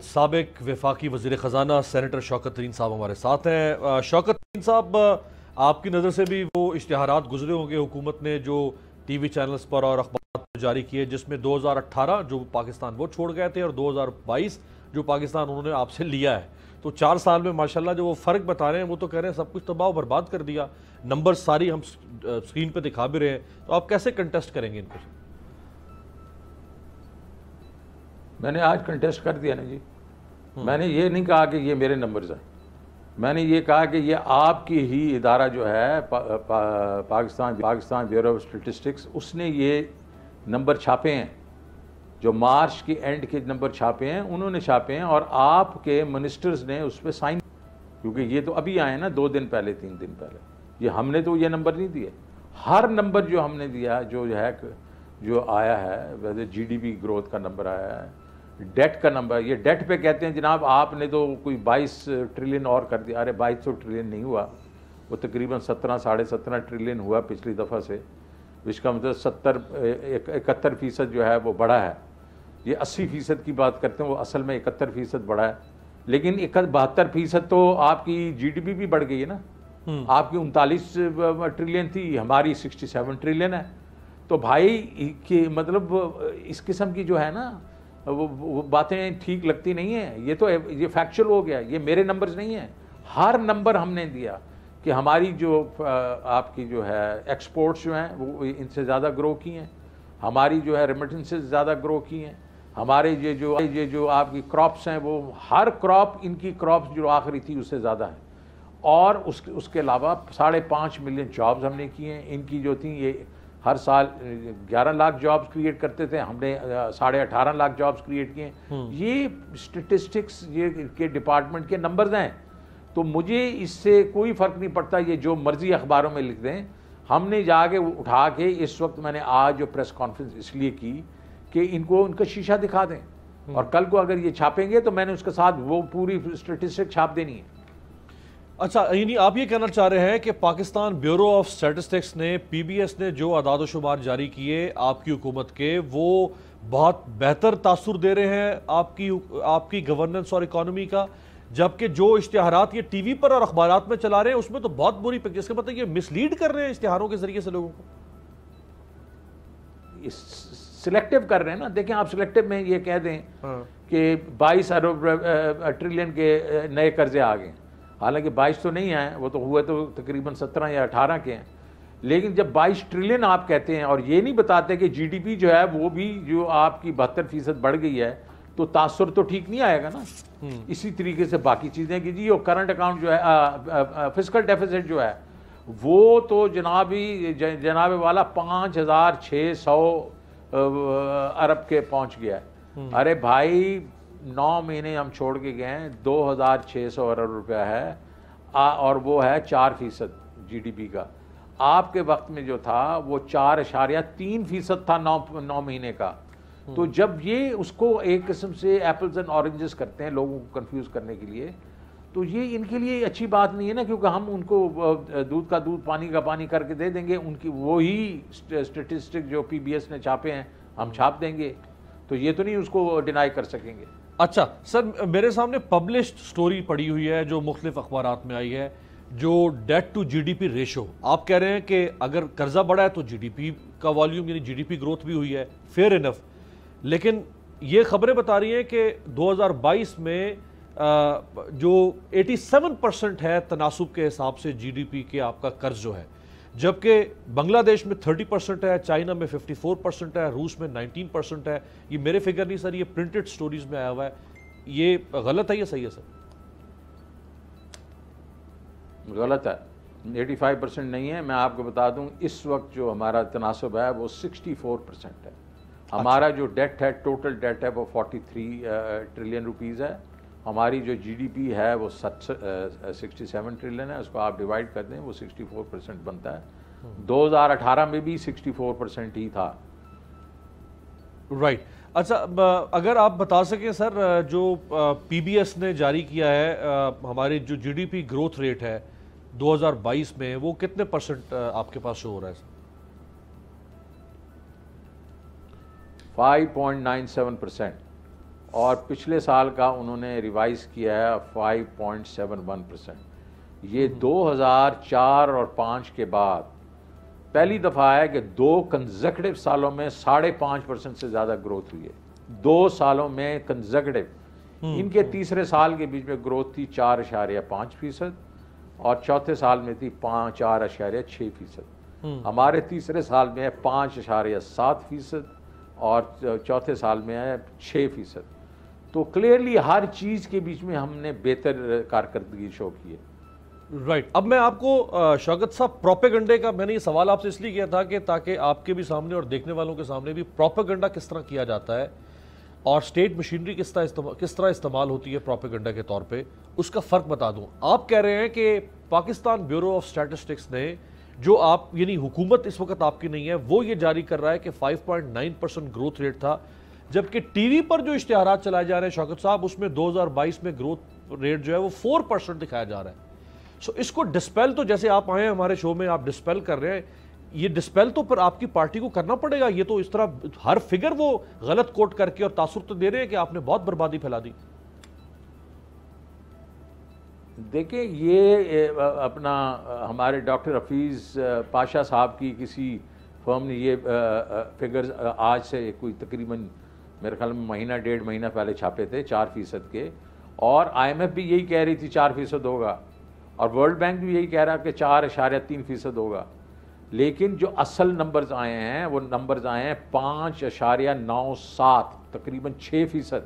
سابق وفاقی وزیر خزانہ سینیٹر شوکت ترین صاحب ہمارے ساتھ ہیں۔ شوکت ترین صاحب، آپ کی نظر سے بھی وہ اشتہارات گزرے ہوں گے حکومت نے جو ٹی وی چینلز پر اور اخبارات پر جاری کیے، جس میں 2018 جو پاکستان وہ چھوڑ گئے تھے اور 2022 جو پاکستان انہوں نے آپ سے لیا ہے، تو 4 سال میں ماشاءاللہ جو وہ فرق بتا رہے ہیں وہ تو کہہ رہے ہیں سب کچھ تباہ و برباد کر دیا، نمبر ساری ہم سکرین پہ دکھا بھی رہے ہیں، تو آپ کیسے کنٹیسٹ کریں گے ان کو؟ میں نے آج کنٹیسٹ کر دیا نا جی۔ میں نے یہ نہیں کہا کہ یہ میرے نمبرز ہیں، میں نے یہ کہا کہ یہ آپ کی ہی ادارہ جو ہے پاکستان بیورو آف اسٹیٹسٹکس، اس نے یہ نمبر چھاپے ہیں، جو مارچ کے اینڈ کے نمبر چھاپے ہیں انہوں نے چھاپے ہیں، اور آپ کے منسٹرز نے اس پہ سائن، کیونکہ یہ تو ابھی آئے نا 2 دن پہلے 3 دن پہلے، یہ ہم نے تو یہ نمبر نہیں دیے۔ ہر نمبر جو ہم نے دیا جو آیا ہے، ویسے جی ڈی پی گروتھ کا نمبر آیا ہے، ڈیٹ کا نمبر، یہ ڈیٹ پہ کہتے ہیں جناب آپ نے تو کوئی 22 ٹریلین اور کر دیا، ارے 2200 ٹریلین نہیں ہوا، وہ تقریباً 17 ساڑھے 17 ٹریلین ہوا پچھلی دفعہ سے، اس کا مطلب 71% جو ہے وہ بڑھا ہے۔ یہ 80% کی بات کرتے ہیں، وہ اصل میں 71% بڑھا ہے، لیکن 72% تو آپ کی جی ڈی پی بھی بڑھ گئی ہے نا، آپ کی 39 ٹریلین تھی، ہماری 67 ٹریلین ہے۔ تو بھائی کہ مطلب اس قسم کی جو ہے نا وہ باتیں ٹھیک لگتی نہیں ہیں، یہ فیکچول ہو گیا، یہ میرے نمبرز نہیں ہیں، ہر نمبر ہم نے دیا کہ ہماری جو آپ کی جو ہے ایکسپورٹس جو ہیں وہ ان سے زیادہ گرو کی ہیں، ہماری جو ہے ریمیٹنسز زیادہ گرو کی ہیں، ہمارے یہ جو آپ کی کراپس ہیں وہ ہر کراپ، ان کی کراپس جو آخری تھی اس سے زیادہ ہے، اور اس کے علاوہ 5.5 ملین جابز ہم نے کیے ہیں، ان کی جو تھیں یہ ہر سال 11 لاکھ جابز کریٹ کرتے تھے، ہم نے 18.5 لاکھ جابز کریٹ کیے ہیں۔ یہ اسٹیٹسٹکس یہ کے ڈپارٹمنٹ کے نمبرز ہیں، تو مجھے اس سے کوئی فرق نہیں پڑتا، یہ جو مرضی اخباروں میں لکھ دیں، ہم نے جا کے اٹھا کے اس وقت میں نے آج جو پریس کانفرنس اس لیے کی کہ ان کو ان کا شیشہ دکھا دیں، اور کل کو اگر یہ چھاپیں گے تو میں نے اس کے ساتھ وہ پوری اسٹیٹسٹک چھاپ دینی ہے۔ اچھا، یعنی آپ یہ کہنا چاہ رہے ہیں کہ پاکستان بیورو آف اسٹیٹسٹکس نے، پی بی ایس نے جو اعداد و شمار جاری کیے آپ کی حکومت کے، وہ بہت بہتر تاثر دے رہے ہیں آپ کی گورننس اور اکانومی کا، جبکہ جو اشتہارات یہ ٹی وی پر اور اخبارات میں چلا رہے ہیں اس میں تو بہت بری پکچر، اس کا مطلب یہ مس لیڈ کر رہے ہیں اشتہاروں کے ذریعے سے لوگوں کو، سلیکٹیو کر رہے ہیں نا۔ دیکھیں آپ سلیکٹیو میں یہ کہہ دیں کہ 22 ارب ٹریلین کے نئے قرضے آ گئے، حالانکہ 22 تو نہیں آئے، وہ تو ہوئے تو تقریباً 17 یا 18 کے ہیں، لیکن جب 22 ٹریلین آپ کہتے ہیں اور یہ نہیں بتاتے کہ جی ڈی پی جو ہے وہ بھی جو آپ کی 72% بڑھ گئی ہے، تو تاثر تو ٹھیک نہیں آئے گا نا۔ اسی طریقے سے باقی چیزیں کہ جی وہ کرنٹ اکاؤنٹ جو ہے، فسکل ڈیفیسٹ جو ہے وہ تو جناب والا 5600 ارب کے پہنچ گیا ہے۔ ارے بھائی 9 مہینے ہم چھوڑ کے گئے ہیں، 2600 ارب روپیہ ہے، اور وہ ہے 4% جی ڈی پی کا۔ آپ کے وقت میں جو تھا وہ 4.3% تھا 9 مہینے کا۔ تو جب یہ اس کو ایک قسم سے ایپلز اینڈ اورنجز کرتے ہیں لوگوں کو کنفیوز کرنے کے لیے، تو یہ ان کے لیے اچھی بات نہیں ہے نا، کیونکہ ہم ان کو دودھ کا دودھ پانی کا پانی کر کے دے دیں گے، ان کی وہی اسٹیٹسٹک جو پی بی ایس نے چھاپے ہیں ہم چھاپ دیں گے، تو یہ تو نہیں اس کو ڈینائی کر سکیں گے۔ اچھا سر، میرے سامنے پبلشڈ سٹوری پڑی ہوئی ہے جو مختلف اخبارات میں آئی ہے، جو debt to G D P ratio, آپ کہہ رہے ہیں کہ اگر قرضہ بڑھا ہے تو جی ڈی پی کا والیوم یعنی جی ڈی پی گروتھ بھی ہوئی ہے، فیئر انف، لیکن یہ خبریں بتا رہی ہیں کہ 2022 میں جو 87% ہے تناسب کے حساب سے جی ڈی پی کے آپ کا قرض جو ہے، جبکہ بنگلہ دیش میں 30% ہے، چائنا میں 54% ہے، روس میں 19% ہے۔ یہ میرے فگر نہیں سر، یہ پرنٹڈ سٹوریز میں آیا ہوا ہے، یہ غلط ہے یا صحیح ہے سر؟ غلط ہے، 85% نہیں ہے۔ میں آپ کو بتا دوں اس وقت جو ہمارا تناسب ہے وہ 64% ہے۔ ہمارا جو ڈیٹ ہے، ٹوٹل ڈیٹ ہے وہ 43 ٹریلین روپیز ہے، ہماری جو جی ڈی پی ہے وہ 67 ٹریلین ہے، اس کو آپ ڈیوائڈ کر دیں وہ 64% بنتا ہے۔ 2018 میں بھی 64% ہی تھا۔ رائٹ۔ اچھا، اگر آپ بتا سکیں سر، جو پی بی ایس نے جاری کیا ہے ہماری جو G D P growth rate ہے 2022 میں، وہ کتنے پرسنٹ آپ کے پاس شو ہو رہا ہے سر؟ 5.97%۔ اور پچھلے سال کا انہوں نے ریوائز کیا ہے 5.71%. یہ 2004 اور 5 کے بعد پہلی دفعہ ہے کہ 2 کنزیکٹیو سالوں میں 5.5% سے زیادہ گروتھ ہوئی ہے. 2 سالوں میں کنزیکٹیو. ان کے تیسرے سال کے بیچ میں گروتھ تھی 4.5% اور چوتھے سال میں تھی 4.6%. ہمارے تیسرے سال میں ہے 5.7% اور چوتھے سال میں ہے 6%. تو کلیئرلی ہر چیز کے بیچ میں ہم نے بہتر کارکردگی شو کی ہے. رائٹ. اب میں آپ کو شوکت صاحب پروپیگنڈے کا میں نے یہ سوال آپ سے اس لیے کیا تھا کہ تاکہ آپ کے بھی سامنے اور دیکھنے والوں کے سامنے بھی پروپیگنڈا کس طرح کیا جاتا ہے اور اسٹیٹ مشینری کس طرح استعمال ہوتی ہے پروپیگنڈا کے طور پہ، اس کا فرق بتا دوں. آپ کہہ رہے ہیں کہ پاکستان بیورو آف اسٹیٹسٹکس نے جو آپ یعنی حکومت اس وقت آپ کی نہیں ہے وہ یہ جاری کر رہا ہے کہ 5.9% گروتھ ریٹ تھا، جبکہ ٹی وی پر جو اشتہارات چلائے جا رہے ہیں شوکت صاحب اس میں 2022 میں گروتھ ریٹ جو ہے وہ 4% دکھایا جا رہا ہے. سو اس کو ڈسپیل تو جیسے آپ آئے ہیں ہمارے شو میں آپ ڈسپیل کر رہے ہیں، یہ ڈسپیل تو پھر آپ کی پارٹی کو کرنا پڑے گا. یہ تو اس طرح ہر فگر وہ غلط کوٹ کر کے اور تاثر تو دے رہے ہیں کہ آپ نے بہت بربادی پھیلا دی. دیکھیں یہ اپنا ہمارے ڈاکٹر حفیظ پاشا صاحب کی کسی فرم نے یہ فگرز آج سے کوئی تقریباً میرے خیال میں مہینہ 1.5 مہینہ پہلے چھاپے تھے 4% کے، اور IMF بھی یہی کہہ رہی تھی 4% ہوگا اور ورلڈ بینک بھی یہی کہہ رہا کہ 4.3% ہوگا. لیکن جو اصل نمبرز آئے ہیں وہ نمبرز آئے ہیں 5.97، تقریباً 6%.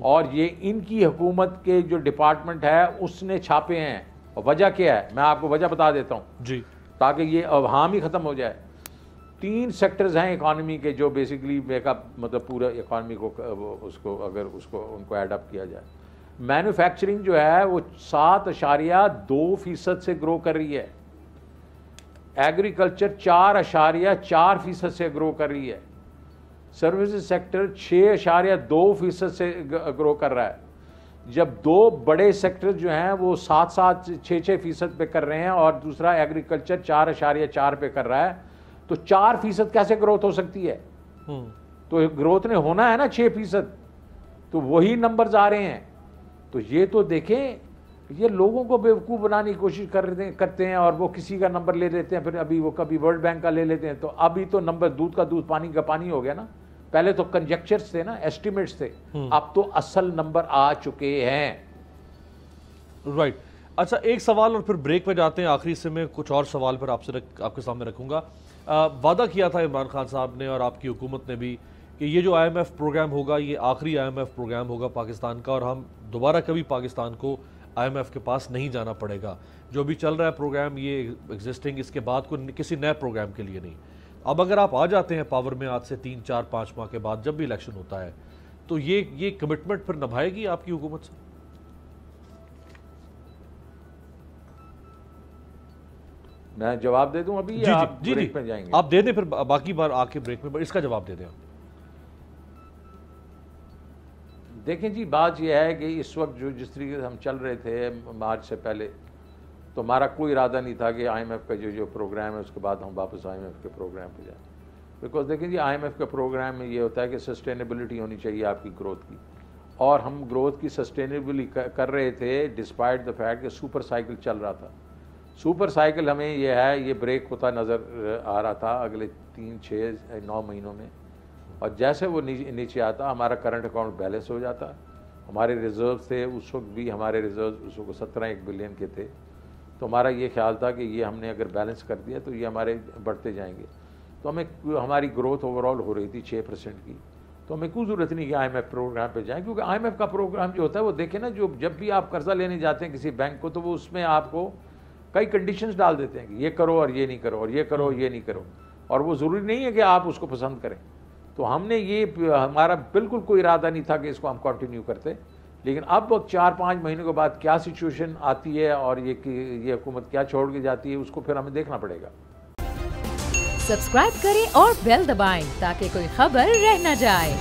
اور یہ ان کی حکومت کے جو ڈپارٹمنٹ ہے اس نے چھاپے ہیں. اور وجہ کیا ہے میں آپ کو وجہ بتا دیتا ہوں جی تاکہ یہ ابہام ہی ختم ہو جائے. 3 سیکٹرز ہیں اکانومی کے جو بیسیکلی میک اپ مطلب پورا اکانومی کو اس کو اگر اس کو ان کو ایڈ اپ کیا جائے. مینوفیکچرنگ جو ہے وہ 7.2% سے گرو کر رہی ہے. ایگریکلچر 4.4% سے گرو کر رہی ہے. سروسز سیکٹر 6.2% سے گرو کر رہا ہے. جب 2 بڑے سیکٹر جو ہیں وہ 7-6% پہ کر رہے ہیں اور دوسرا ایگریکلچر 4.4 پہ کر رہا ہے تو 4% کیسے گروتھ ہو سکتی ہے؟ تو گروتھ نے ہونا ہے نا 6%. تو وہی نمبرز آ رہے ہیں. تو یہ تو دیکھیں یہ لوگوں کو بیوقوف بنانے کی کوشش کرتے ہیں اور وہ کسی کا نمبر لے لیتے ہیں پھر ابھی وہ کبھی ورلڈ بینک کا لے لیتے ہیں. تو ابھی تو نمبر دودھ کا دودھ پانی کا پانی ہو گیا نا. پہلے تو کنجیکچرز تھے نا، ایسٹیمیٹس تھے، اب تو اصل نمبر آ چکے ہیں. رائٹ. اچھا ایک سوال اور پھر بریک پہ جاتے ہیں. آخری سے میں کچھ اور سوال پھر آپ کے سامنے رکھوں گا. وعدہ کیا تھا عمران خان صاحب نے اور آپ کی حکومت نے بھی کہ یہ جو IMF پروگرام ہوگا یہ آخری IMF پروگرام ہوگا پاکستان کا اور ہم دوبارہ کبھی پاکستان کو IMF کے پاس نہیں جانا پڑے گا. جو بھی چل رہا ہے پروگرام یہ ایگزسٹنگ، اس کے بعد کو کسی نئے پروگرام کے لیے نہیں. اب اگر آپ آ جاتے ہیں پاور میں آج سے 3, 4, 5 ماہ کے بعد جب بھی الیکشن ہوتا ہے تو یہ کمٹمنٹ پھر نبھائے گی آپ کی حکومت سے؟ میں جواب دے دوں ابھی یا آپ بریک پہ جائیں گے؟ آپ دے دیں پھر باقی بار آ کے بریک میں اس کا جواب دے دیں. دیکھیں جی بات یہ ہے کہ اس وقت جس طریقے سے ہم چل رہے تھے مارچ سے پہلے تو ہمارا کوئی ارادہ نہیں تھا کہ IMF کا جو پروگرام ہے اس کے بعد ہم واپس IMF کے پروگرام پہ جائیں. بیکاز دیکھیں جی IMF کا پروگرام میں یہ ہوتا ہے کہ سسٹینیبلٹی ہونی چاہیے آپ کی گروتھ کی، اور ہم گروتھ کی سسٹینیبلی کر رہے تھے ڈسپائٹ دا فیکٹ کہ سپر سائیکل چل رہا تھا. سپر سائیکل ہمیں یہ ہے یہ بریک ہوتا نظر آ رہا تھا اگلے 3, 6, 9 مہینوں میں، اور جیسے وہ نیچے آتا ہمارا کرنٹ اکاؤنٹ بیلنس ہو جاتا. ہمارے ریزرو تھے اس وقت بھی، ہمارے ریزرو اس وقت 17 بلین کے تھے. تو ہمارا یہ خیال تھا کہ یہ ہم نے اگر بیلنس کر دیا تو یہ ہمارے بڑھتے جائیں گے. تو ہماری گروتھ اوور آل ہو رہی تھی 6% کی. تو ہمیں کوئی ضرورت نہیں کہ IMF پروگرام پہ جائیں، کیونکہ IMF کا پروگرام جو ہوتا ہے وہ دیکھیں نا، جب بھی آپ قرضہ لینے جاتے ہیں کسی بینک کو تو وہ اس میں آپ کو کئی کنڈیشنز ڈال دیتے ہیں کہ یہ کرو اور یہ نہیں کرو اور یہ کرو یہ نہیں کرو، اور وہ ضروری نہیں ہے کہ آپ اس کو پسند کریں. تو ہم نے ہمارا بالکل کوئی ارادہ نہیں تھا کہ اس کو ہم کنٹینیو کرتے. لیکن اب 4-5 مہینوں کے بعد کیا سچویشن آتی ہے اور یہ حکومت کیا چھوڑ کے جاتی ہے اس کو پھر ہمیں دیکھنا پڑے گا. سبسکرائب کریں اور بیل دبائیں تاکہ کوئی خبر رہ نہ جائے.